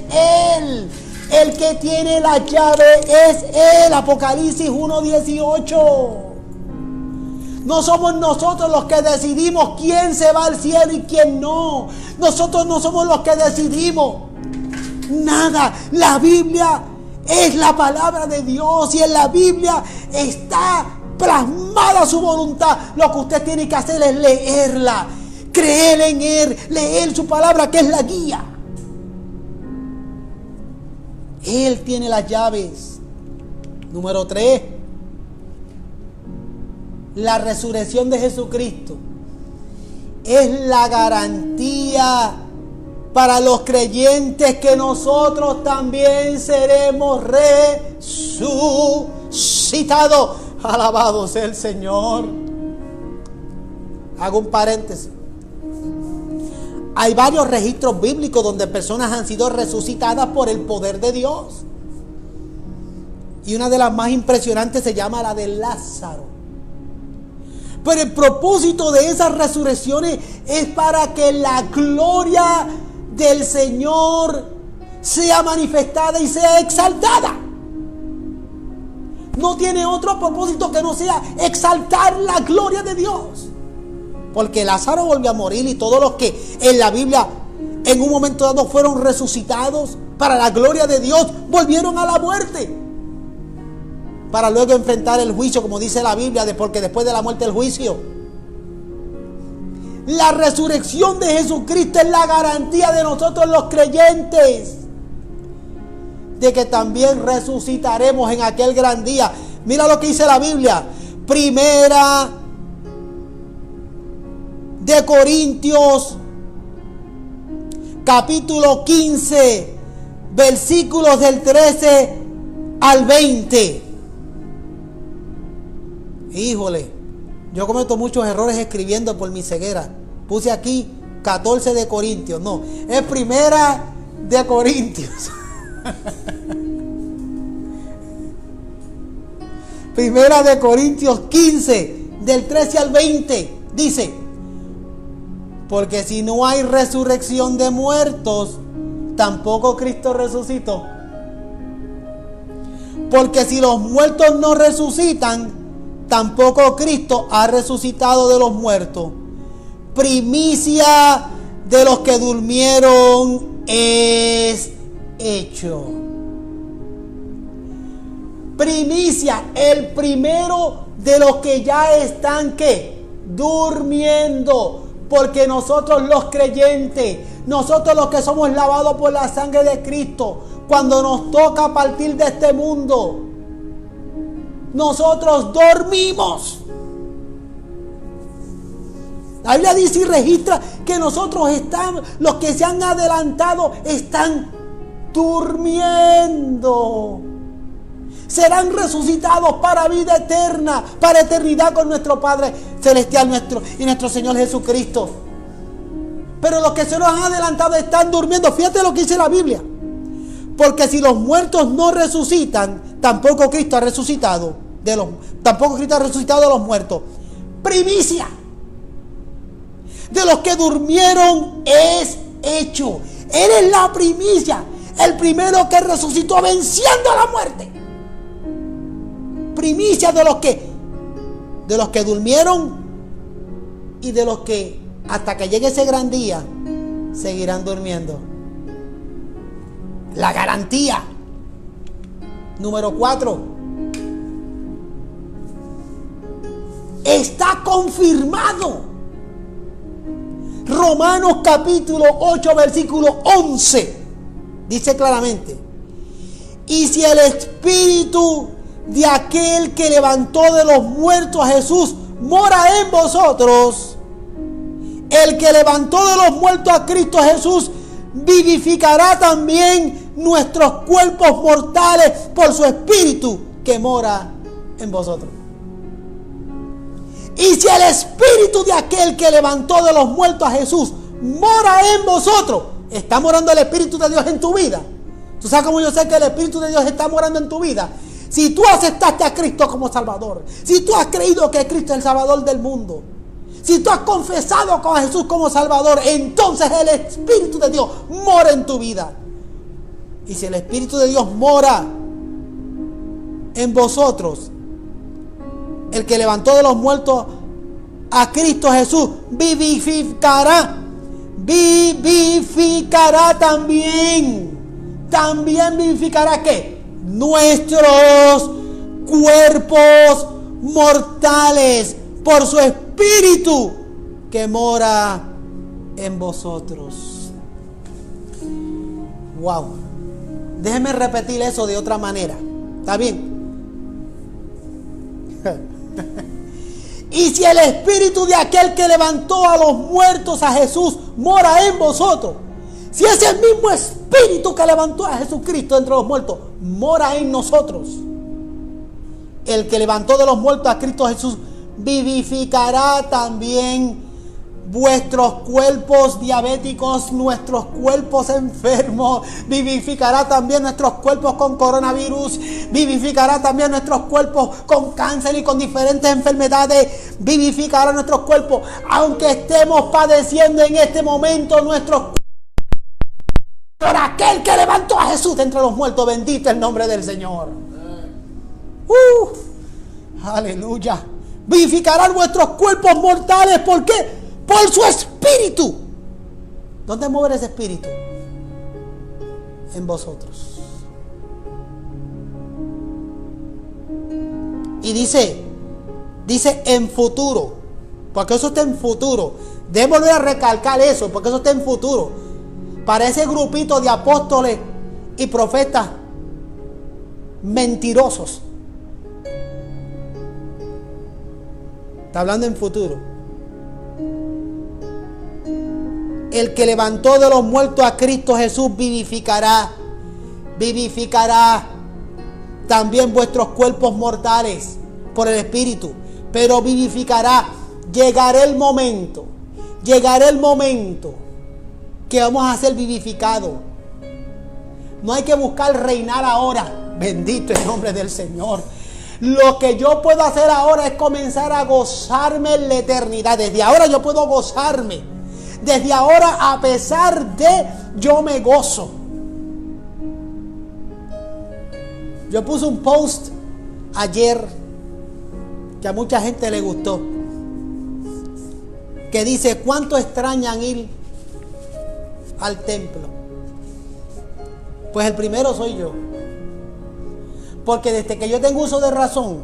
Él. El que tiene la llave es Él. Apocalipsis 1:18. No somos nosotros los que decidimos quién se va al cielo y quién no. Nosotros no somos los que decidimos nada. La Biblia es la palabra de Dios y en la Biblia está plasmada su voluntad. Lo que usted tiene que hacer es leerla, creer en Él, leer su palabra, que es la guía. Él tiene las llaves. Número 3, la resurrección de Jesucristo es la garantía para los creyentes que nosotros también seremos resucitados. Alabado sea el Señor. Hago un paréntesis. Hay varios registros bíblicos donde personas han sido resucitadas por el poder de Dios. Y una de las más impresionantes se llama la de Lázaro. Pero el propósito de esas resurrecciones es para que la gloria del Señor sea manifestada y sea exaltada. No tiene otro propósito que no sea exaltar la gloria de Dios. Porque Lázaro volvió a morir y todos los que en la Biblia en un momento dado fueron resucitados para la gloria de Dios volvieron a la muerte, para luego enfrentar el juicio, como dice la Biblia, porque después de la muerte el juicio. La resurrección de Jesucristo es la garantía de nosotros los creyentes de que también resucitaremos en aquel gran día. Mira lo que dice la Biblia. Primera de Corintios, capítulo 15, versículos del 13 al 20. Híjole, yo cometo muchos errores escribiendo por mi ceguera. Puse aquí 14 de Corintios. No, es Primera de Corintios. Primera de Corintios 15, del 13 al 20. Dice: porque si no hay resurrección de muertos, tampoco Cristo resucitó. Porque si los muertos no resucitan, tampoco Cristo ha resucitado de los muertos. Primicia de los que durmieron es hecho. Primicia, el primero de los que ya están, ¿qué? Durmiendo. Porque nosotros los creyentes, nosotros los que somos lavados por la sangre de Cristo, cuando nos toca partir de este mundo, nosotros dormimos. La Biblia dice y registra que nosotros estamos, los que se han adelantado, están durmiendo. Serán resucitados para vida eterna, para eternidad con nuestro Padre Celestial y nuestro Señor Jesucristo. Pero los que se nos han adelantado están durmiendo. Fíjate lo que dice la Biblia. Porque si los muertos no resucitan, tampoco Cristo ha resucitado de los muertos. Primicia de los que durmieron es hecho. Él es la primicia, el primero que resucitó venciendo a la muerte. Primicia de los que durmieron y de los que hasta que llegue ese gran día seguirán durmiendo. La garantía. Número 4. Está confirmado. Romanos capítulo 8 versículo 11 dice claramente: y si el Espíritu de aquel que levantó de los muertos a Jesús mora en vosotros, el que levantó de los muertos a Cristo Jesús vivificará también nuestros cuerpos mortales por su Espíritu que mora en vosotros. Y si el Espíritu de aquel que levantó de los muertos a Jesús mora en vosotros, ¿está morando el Espíritu de Dios en tu vida? ¿Tú sabes cómo yo sé que el Espíritu de Dios está morando en tu vida? Si tú aceptaste a Cristo como Salvador, si tú has creído que Cristo es el Salvador del mundo, si tú has confesado a Jesús como Salvador, entonces el Espíritu de Dios mora en tu vida. Y si el Espíritu de Dios mora en vosotros, el que levantó de los muertos a Cristo Jesús, vivificará también. También vivificará ¿qué? Nuestros cuerpos mortales por su Espíritu que mora en vosotros. Wow. Déjeme repetir eso de otra manera. ¿Está bien? Y si el Espíritu de aquel que levantó a los muertos a Jesús mora en vosotros, si ese mismo Espíritu que levantó a Jesucristo entre los muertos mora en nosotros, el que levantó de los muertos a Cristo Jesús vivificará también vuestros cuerpos diabéticos, nuestros cuerpos enfermos, vivificará también nuestros cuerpos con coronavirus, vivificará también nuestros cuerpos con cáncer y con diferentes enfermedades, vivificará nuestros cuerpos, aunque estemos padeciendo en este momento nuestros cuerpos. Por aquel que levantó a Jesús de entre los muertos, bendito el nombre del Señor. Aleluya. Vivificarán vuestros cuerpos mortales. ¿Por qué? Por su Espíritu. ¿Dónde mora ese Espíritu? En vosotros. Y dice en futuro, porque eso está en futuro. Debo volver a recalcar eso, porque eso está en futuro. Para ese grupito de apóstoles y profetas mentirosos. Está hablando en futuro. El que levantó de los muertos a Cristo Jesús vivificará también vuestros cuerpos mortales por el Espíritu, pero vivificará. Llegará el momento que vamos a ser vivificados. No hay que buscar reinar ahora. Bendito el nombre del Señor. Lo que yo puedo hacer ahora es comenzar a gozarme en la eternidad. Desde ahora yo puedo gozarme. Desde ahora, a pesar de, yo me gozo. Yo puse un post ayer que a mucha gente le gustó, que dice: ¿cuánto extrañan ir al templo? Pues el primero soy yo. Porque desde que yo tengo uso de razón,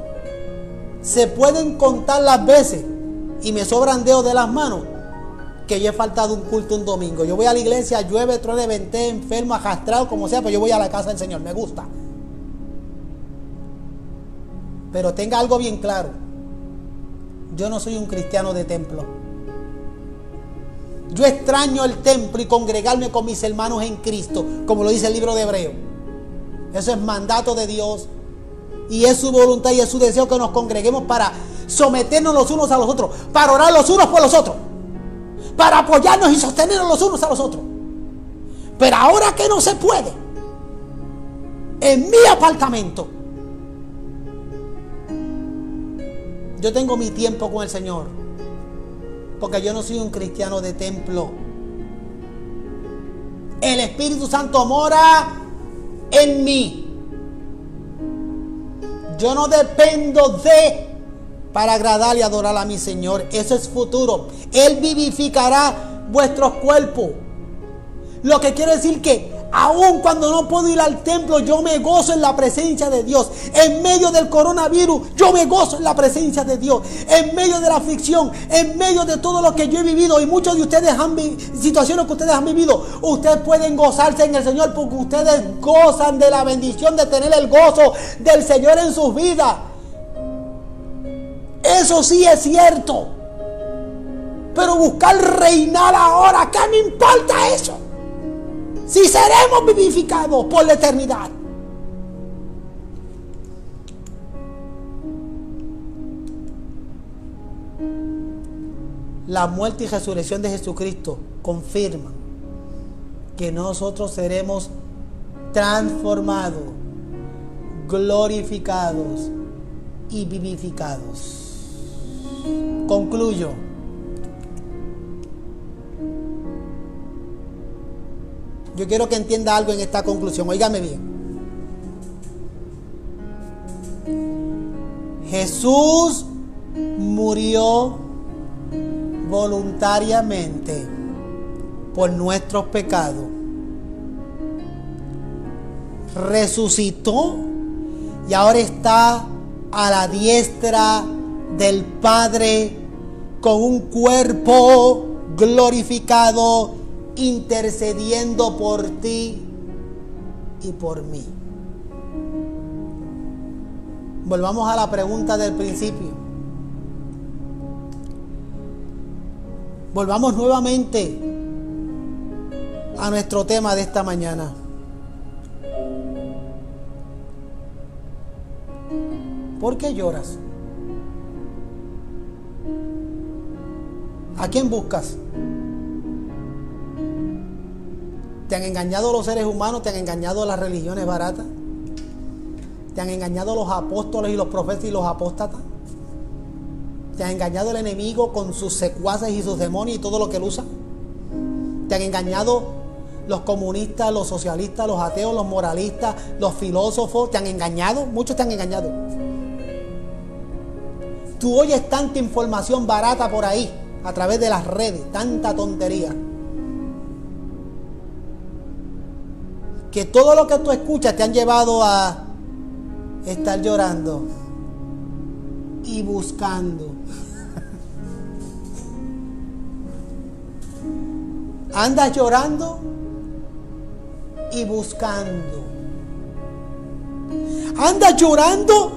se pueden contar las veces, y me sobran dedos de las manos, que yo he faltado un culto un domingo. Yo voy a la iglesia, llueve, truene, venté, enfermo, arrastrado, como sea, pero yo voy a la casa del Señor, me gusta. Pero tenga algo bien claro: yo no soy un cristiano de templo. Yo extraño el templo y congregarme con mis hermanos en Cristo, como lo dice el libro de Hebreos. Eso es mandato de Dios, y es su voluntad y es su deseo que nos congreguemos para someternos los unos a los otros, para orar los unos por los otros, para apoyarnos y sostenernos los unos a los otros. Pero ahora que no se puede, en mi apartamento, yo tengo mi tiempo con el Señor, porque yo no soy un cristiano de templo. El Espíritu Santo mora en mí. Yo no dependo de para agradar y adorar a mi Señor. Eso es futuro. Él vivificará vuestros cuerpos. Lo que quiere decir que aun cuando no puedo ir al templo, yo me gozo en la presencia de Dios. En medio del coronavirus, yo me gozo en la presencia de Dios. En medio de la aflicción, en medio de todo lo que yo he vivido, y muchos de ustedes situaciones que ustedes han vivido, ustedes pueden gozarse en el Señor, porque ustedes gozan de la bendición de tener el gozo del Señor en sus vidas. Eso sí es cierto. Pero buscar reinar ahora, ¿qué me importa eso? Si seremos vivificados por la eternidad. La muerte y resurrección de Jesucristo confirman que nosotros seremos transformados, glorificados y vivificados. Concluyo. Yo quiero que entienda algo en esta conclusión. Óigame bien. Jesús murió voluntariamente por nuestros pecados, resucitó y ahora está a la diestra del Padre con un cuerpo glorificado, intercediendo por ti y por mí. Volvamos a la pregunta del principio. Volvamos nuevamente a nuestro tema de esta mañana. ¿Por qué lloras? ¿A quién buscas? ¿Te han engañado los seres humanos? ¿Te han engañado las religiones baratas? ¿Te han engañado los apóstoles y los profetas y los apóstatas? ¿Te ha engañado el enemigo con sus secuaces y sus demonios y todo lo que él usa? ¿Te han engañado los comunistas, los socialistas, los ateos, los moralistas, los filósofos? ¿Te han engañado? Muchos te han engañado. Tú oyes tanta información barata por ahí, a través de las redes, tanta tontería, que todo lo que tú escuchas te han llevado a estar llorando y buscando. Andas llorando y buscando. Andas llorando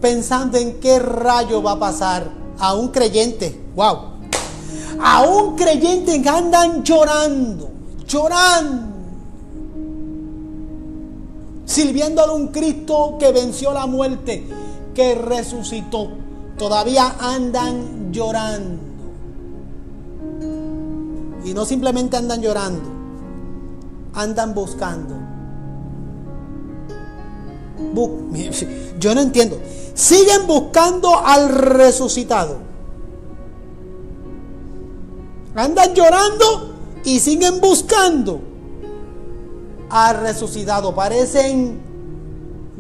pensando en qué rayo va a pasar. A un creyente, wow, a un creyente que andan llorando, sirviéndole a un Cristo que venció la muerte, que resucitó. Todavía andan llorando. Y no simplemente andan llorando, andan buscando. Yo no entiendo. Siguen buscando al resucitado. Andan llorando y siguen buscando al resucitado. Parecen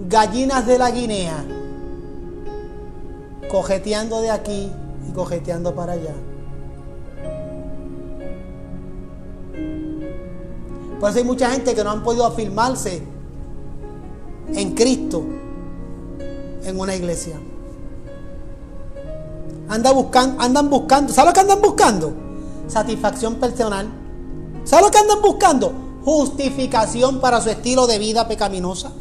gallinas de la Guinea, cojeteando de aquí y cojeteando para allá. Por eso hay mucha gente que no han podido afirmarse en Cristo en una iglesia. Andan buscando. ¿Sabes lo que andan buscando? Satisfacción personal. ¿Sabes lo que andan buscando? Justificación para su estilo de vida pecaminosa.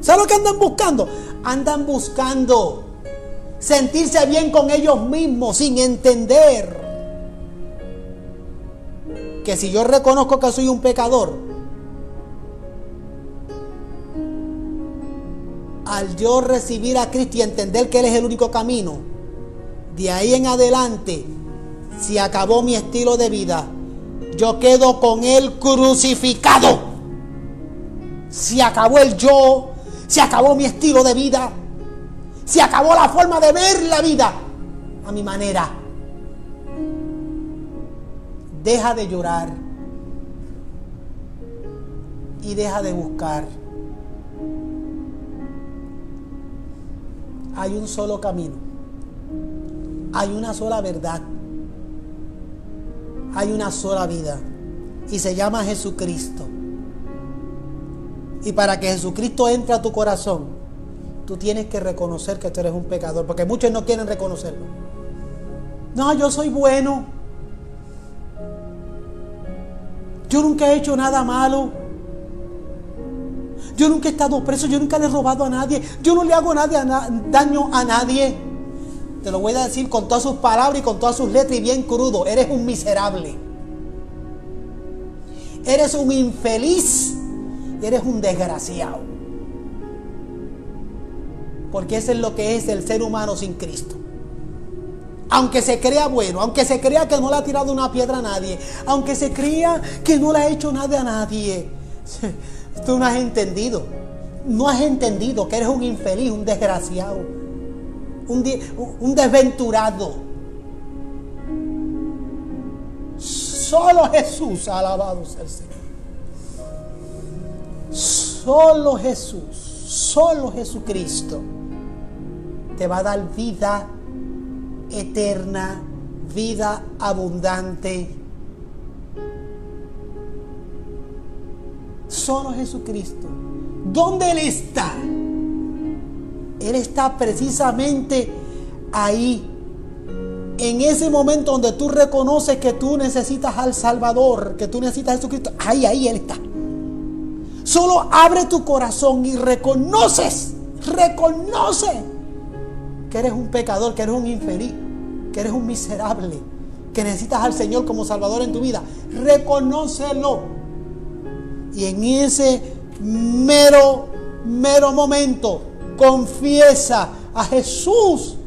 ¿Sabes lo que andan buscando? Andan buscando sentirse bien con ellos mismos, sin entender que si yo reconozco que soy un pecador, al yo recibir a Cristo y entender que Él es el único camino, de ahí en adelante, si acabó mi estilo de vida, yo quedo con Él crucificado. Se acabó el yo, se acabó mi estilo de vida, se acabó la forma de ver la vida a mi manera. Deja de llorar y deja de buscar. Hay un solo camino, hay una sola verdad, hay una sola vida y se llama Jesucristo. Y para que Jesucristo entre a tu corazón, tú tienes que reconocer que tú eres un pecador, porque muchos no quieren reconocerlo. No, yo soy bueno, yo nunca he hecho nada malo, yo nunca he estado preso, yo nunca le he robado a nadie, yo no le hago daño a nadie. Te lo voy a decir con todas sus palabras y con todas sus letras y bien crudo. Eres un miserable, eres un infeliz y eres un desgraciado, porque eso es lo que es el ser humano sin Cristo. Aunque se crea bueno, aunque se crea que no le ha tirado una piedra a nadie, aunque se crea que no le ha hecho nada a nadie, tú no has entendido. No has entendido que eres un infeliz, un desgraciado, un desventurado. Solo Jesús, alabado sea el Señor. Solo Jesús, solo Jesucristo te va a dar vida eterna, vida abundante. Solo Jesucristo. ¿Dónde Él está? Él está precisamente ahí. En ese momento donde tú reconoces que tú necesitas al Salvador, que tú necesitas a Jesucristo, ahí Él está. Solo abre tu corazón y reconoce que eres un pecador, que eres un infeliz, que eres un miserable, que necesitas al Señor como Salvador en tu vida. Reconócelo. Y en ese mero momento, confiesa a Jesús.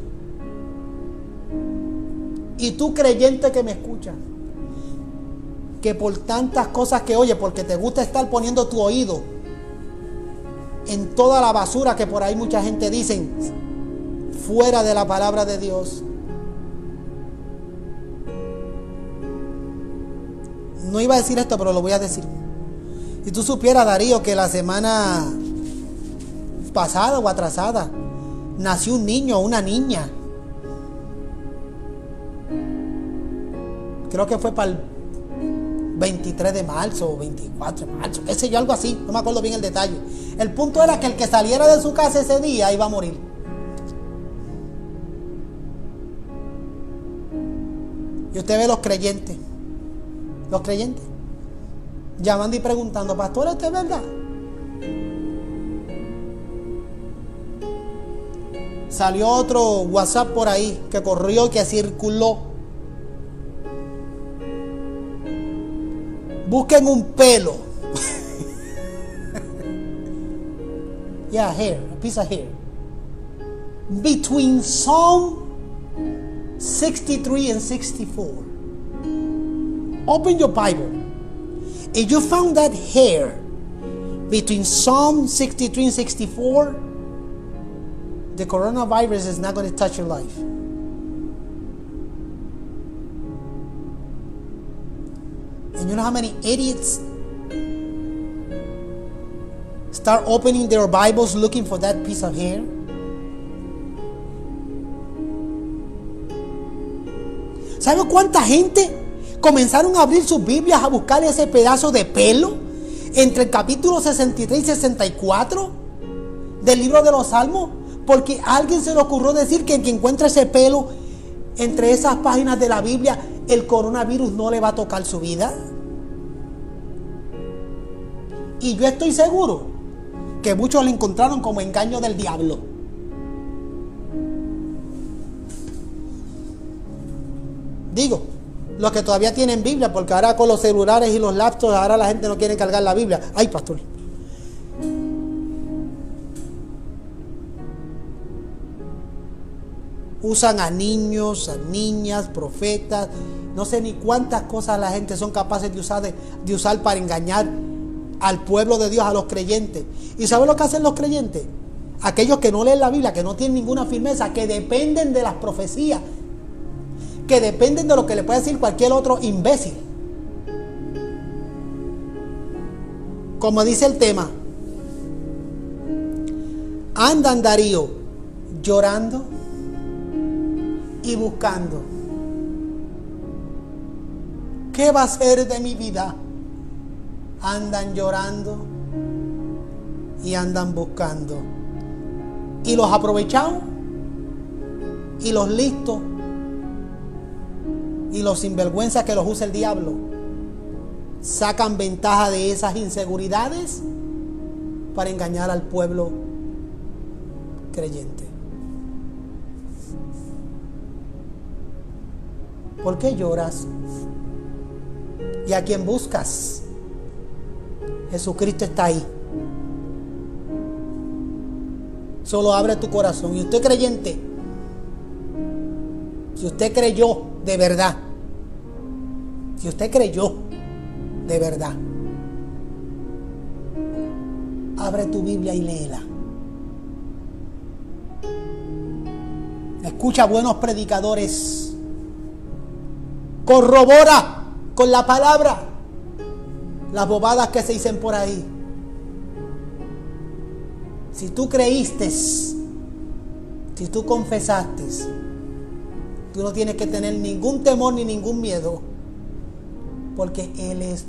Y tú, creyente que me escuchas, que por tantas cosas que oyes, porque te gusta estar poniendo tu oído en toda la basura que por ahí mucha gente dice, fuera de la palabra de Dios. No iba a decir esto, pero lo voy a decir. Si tú supieras, Darío, que la semana pasada o atrasada nació un niño o una niña. Creo que fue para el 23 de marzo o 24 de marzo, qué sé yo, algo así, no me acuerdo bien el detalle. El punto era que el que saliera de su casa ese día iba a morir. Y usted ve los creyentes llamando y preguntando, pastor, ¿esto es verdad? Salió otro WhatsApp por ahí que corrió, que circuló. Busquen un pelo. Yeah, hair, a piece of hair. Between Psalm 63 and 64. Open your Bible. If you found that hair between Psalm 63 and 64, the coronavirus is not going to touch your life. And you know how many idiots start opening their Bibles looking for that piece of hair? ¿Sabe cuánta gente comenzaron a abrir sus Biblias a buscar ese pedazo de pelo entre el capítulo 63 y 64 del libro de los Salmos? Porque a alguien se le ocurrió decir que el que encuentra ese pelo entre esas páginas de la Biblia, el coronavirus no le va a tocar su vida. Y yo estoy seguro que muchos lo encontraron como engaño del diablo. Digo, los que todavía tienen Biblia, porque ahora con los celulares y los laptops, ahora la gente no quiere cargar la Biblia. Ay, pastor. Usan a niños, a niñas, profetas. No sé ni cuántas cosas la gente son capaces de usar para engañar al pueblo de Dios, a los creyentes. ¿Y saben lo que hacen los creyentes? Aquellos que no leen la Biblia, que no tienen ninguna firmeza, que dependen de las profecías, que dependen de lo que le puede decir cualquier otro imbécil. Como dice el tema, andan, Darío, llorando y buscando. ¿Qué va a ser de mi vida? Andan llorando y andan buscando. Y los aprovechados y los listos y los sinvergüenzas que los usa el diablo sacan ventaja de esas inseguridades para engañar al pueblo creyente. ¿Por qué lloras? ¿Y a quién buscas? Jesucristo está ahí. Solo abre tu corazón. Y usted, creyente, si usted creyó de verdad, si usted creyó de verdad, abre tu Biblia y léela. Escucha buenos predicadores. Corrobora con la palabra las bobadas que se dicen por ahí. Si tú creíste, si tú confesaste Tú no tienes que tener ningún temor ni ningún miedo, porque Él es